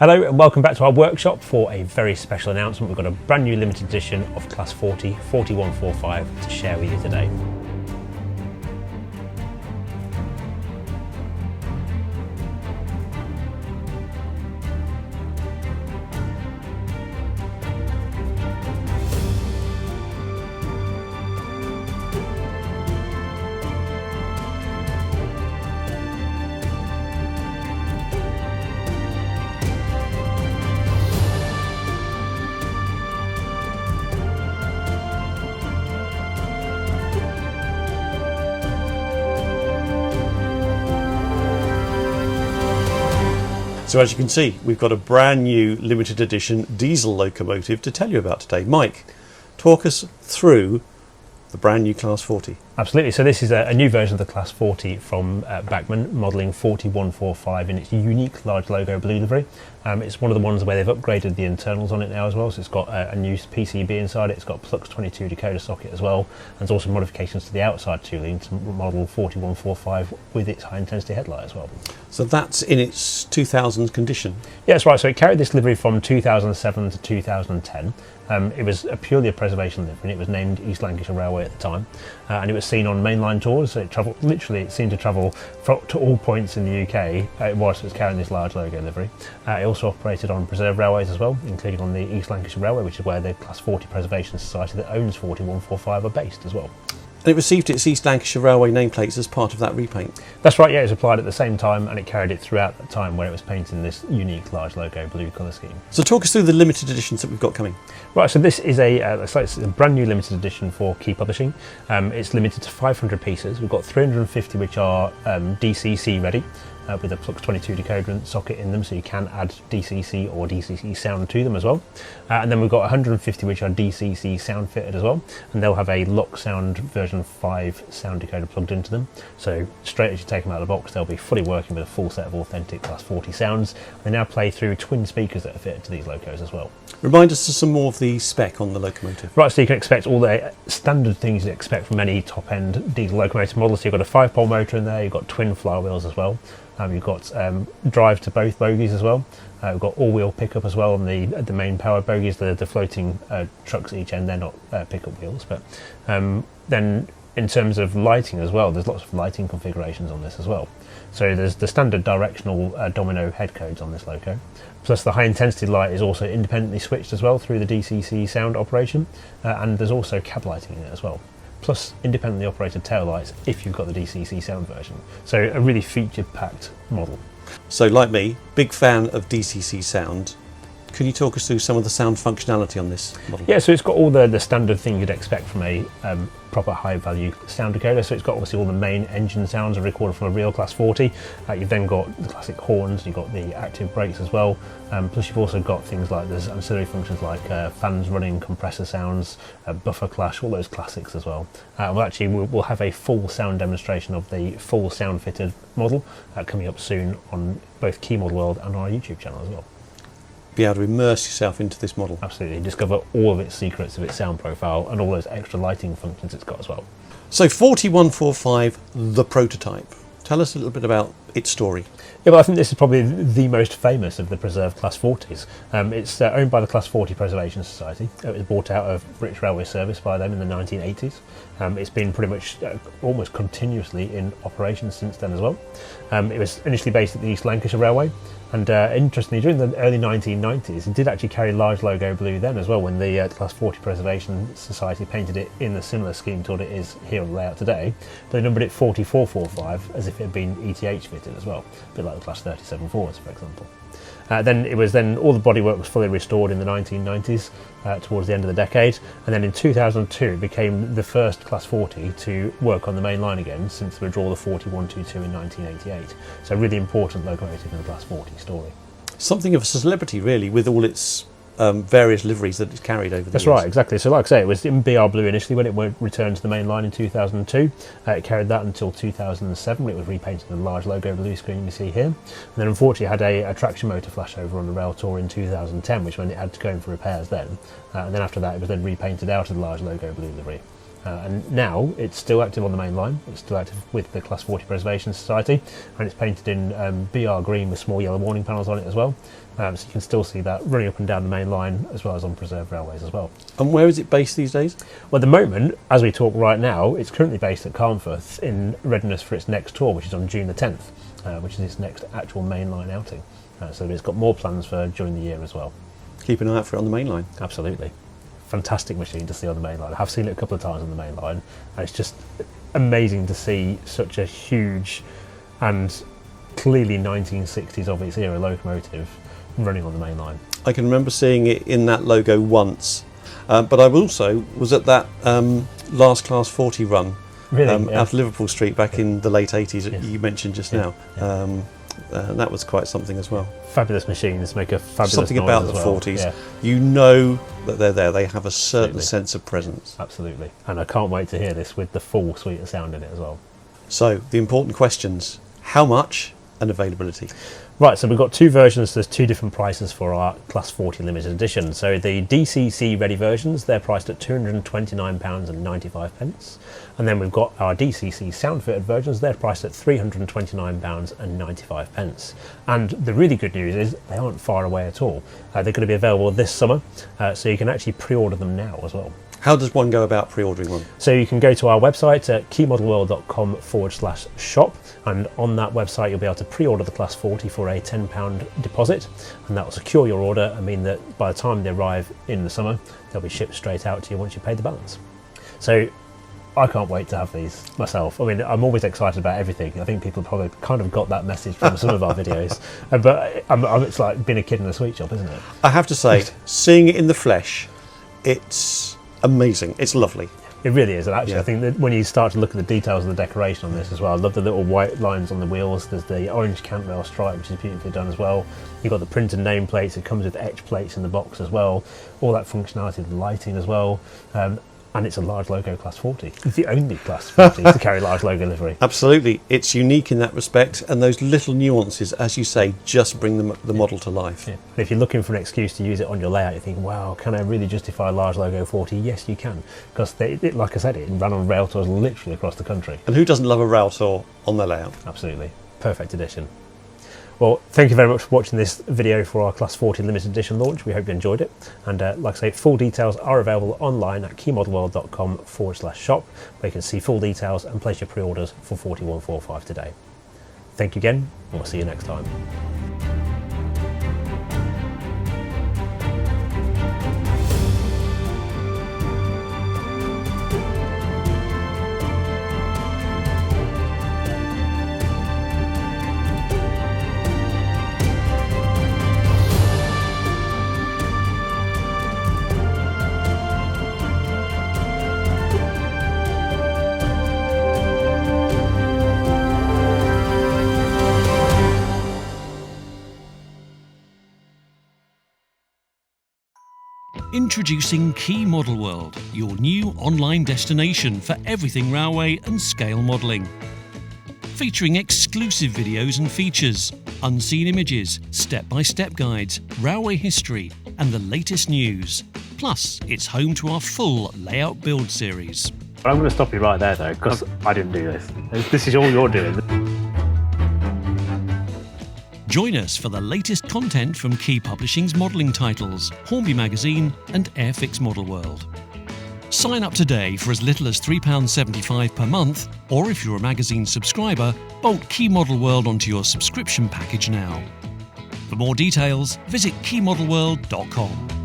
Hello and welcome back to our workshop for a very special announcement. We've got a brand new limited edition of Class 40 4145 to share with you today. So as you can see, we've got a brand new limited edition diesel locomotive to tell you about today. Mike, talk us through the brand new Class 40. Absolutely. So this is a new version of the Class 40 from Bachmann, modelling 4145 in its unique large logo blue livery. It's one of the ones where they've upgraded the internals on it now as well. So it's got a new PCB inside it. It's got Plux 22 decoder socket as well. And there's also modifications to the outside tooling to model 4145 with its high intensity headlight as well. So that's in its 2000 condition. Yeah, that's right. So it carried this livery from 2007 to 2010. It was purely a preservation livery, and it was named East Lancashire Railway at the time, and it was seen on mainline tours. So it travelled, literally, it seemed to travel to all points in the UK whilst it was carrying this large logo livery. It also operated on preserved railways as well, including on the East Lancashire Railway, which is where the Class 40 Preservation Society that owns 4145 are based as well. And it received its East Lancashire Railway nameplates as part of that repaint. That's right, yeah, it was applied at the same time, and it carried it throughout that time where it was painted in this unique large logo blue colour scheme. So talk us through the limited editions that we've got coming. Right, so this is it's a brand new limited edition for Key Publishing. It's limited to 500 pieces. We've got 350 which are DCC ready, with a Plux 22 decoder socket in them, so you can add DCC or DCC sound to them as well. And then we've got 150 which are DCC sound fitted as well, and they'll have a Lock Sound version 5 sound decoder plugged into them. So straight as you take them out of the box, they'll be fully working with a full set of authentic Class 40 sounds. They now play through twin speakers that are fitted to these locos as well. Remind us of some more of the spec on the locomotive. Right, so you can expect all the standard things you expect from any top-end diesel locomotive model. So you've got a 5-pole motor in there, you've got twin flywheels as well. You've got drive to both bogies as well. We've got all-wheel pickup as well on the main power bogies. The floating trucks at each end, they're not pickup wheels. But then in terms of lighting as well, there's lots of lighting configurations on this as well. So there's the standard directional domino head codes on this loco. Plus the high intensity light is also independently switched as well through the DCC sound operation. And there's also cab lighting in it as well. Plus independently operated tail lights if you've got the DCC sound version. So a really feature-packed model. So like me, big fan of DCC sound. Can you talk us through some of the sound functionality on this model? Yeah, so it's got all the standard thing you'd expect from a proper high-value sound decoder. So it's got obviously all the main engine sounds are recorded from a real Class 40. You've then got the classic horns, you've got the active brakes as well. Plus you've also got things like there's ancillary functions like fans running, compressor sounds, buffer clash, all those classics as well. We'll have a full sound demonstration of the full sound-fitted model coming up soon on both Key Model World and our YouTube channel as well. Be able to immerse yourself into this model. Absolutely, discover all of its secrets of its sound profile and all those extra lighting functions it's got as well. So 4145, the prototype. Tell us a little bit about its story. Yeah, well, I think this is probably the most famous of the preserved Class 40s. It's owned by the Class 40 Preservation Society. It was bought out of British Railway Service by them in the 1980s. It's been pretty much almost continuously in operation since then as well. It was initially based at the East Lancashire Railway, and interestingly, during the early 1990s, it did actually carry large logo blue then as well, when the Class 40 Preservation Society painted it in a similar scheme to what it is here on the layout today. But they numbered it 4445 as if it had been ETH fitted as well, a bit like the Class 37 Fords, for example. Then all the bodywork was fully restored in the 1990s, towards the end of the decade, and then in 2002 it became the first Class 40 to work on the main line again since the withdrawal of 4122 in 1988. So a really important locomotive in the Class 40 story. Something of a celebrity really, with all its various liveries that it's carried over the years. That's right, exactly. So like I say, it was in BR Blue initially when it returned to the main line in 2002. It carried that until 2007 when it was repainted in the large logo blue screen you see here. And then unfortunately it had a traction motor flashover on the rail tour in 2010, which meant it had to go in for repairs then. And then after that it was then repainted out of the large logo blue livery. And now it's still active on the main line. It's still active with the Class 40 Preservation Society, and it's painted in BR green with small yellow warning panels on it as well. So you can still see that running up and down the main line as well as on preserved railways as well. And where is it based these days? Well, at the moment, as we talk right now, it's currently based at Carnforth in readiness for its next tour, which is on June the 10th, which is its next actual mainline outing. So it's got more plans for during the year as well. Keep an eye out for it on the main line. Absolutely. Fantastic machine to see on the main line. I have seen it a couple of times on the main line, and it's just amazing to see such a huge and clearly 1960s of its era locomotive running on the main line. I can remember seeing it in that logo once, but I also was at that last Class 40 run out of Liverpool Street back in the late 80s that you mentioned just now. That was quite something as well. Fabulous machines make a fabulous something noise about as the well. 40s. You know that they're there. They have a certain sense of presence. Absolutely. And I can't wait to hear this with the full suite of sound in it as well. So the important questions: how much and availability? Right, so we've got two versions. There's two different prices for our Class 40 limited edition. So the DCC ready versions, they're priced at £229.95. And then we've got our DCC sound fitted versions, they're priced at £329.95. And the really good news is they aren't far away at all. They're going to be available this summer, so you can actually pre-order them now as well. How does one go about pre-ordering one? So you can go to our website at keymodelworld.com/shop, and on that website you'll be able to pre-order the Class 40 for a £10 deposit, and that will secure your order and mean that by the time they arrive in the summer, they'll be shipped straight out to you once you pay the balance. So I can't wait to have these myself. I mean, I'm always excited about everything. I think people probably kind of got that message from some of our videos, but it's like being a kid in a sweet shop, isn't it? I have to say, seeing it in the flesh, it's amazing. It's lovely. It really is, and actually I think that when you start to look at the details of the decoration on this as well, I love the little white lines on the wheels. There's the orange cant rail stripe, which is beautifully done as well. You've got the printed nameplates. It comes with etch plates in the box as well. All that functionality, the lighting as well. And it's a large logo Class 40. It's the only Class 40 to carry large logo livery. Absolutely. It's unique in that respect, and those little nuances, as you say, just bring the model to life. Yeah. And if you're looking for an excuse to use it on your layout, you think, wow, can I really justify a large logo 40? Yes, you can. Because, like I said, it ran on rail tours literally across the country. And who doesn't love a rail tour on their layout? Absolutely. Perfect edition. Well, thank you very much for watching this video for our Class 40 limited edition launch. We hope you enjoyed it. And like I say, full details are available online at keymodelworld.com/shop, where you can see full details and place your pre-orders for 4145 today. Thank you again, and we'll see you next time. Introducing Key Model World, your new online destination for everything railway and scale modelling. Featuring exclusive videos and features, unseen images, step-by-step guides, railway history and the latest news. Plus, it's home to our full layout build series. I'm going to stop you right there though, because I didn't do this. This is all you're doing. Join us for the latest content from Key Publishing's modelling titles, Hornby Magazine and Airfix Model World. Sign up today for as little as £3.75 per month, or if you're a magazine subscriber, bolt Key Model World onto your subscription package now. For more details, visit keymodelworld.com.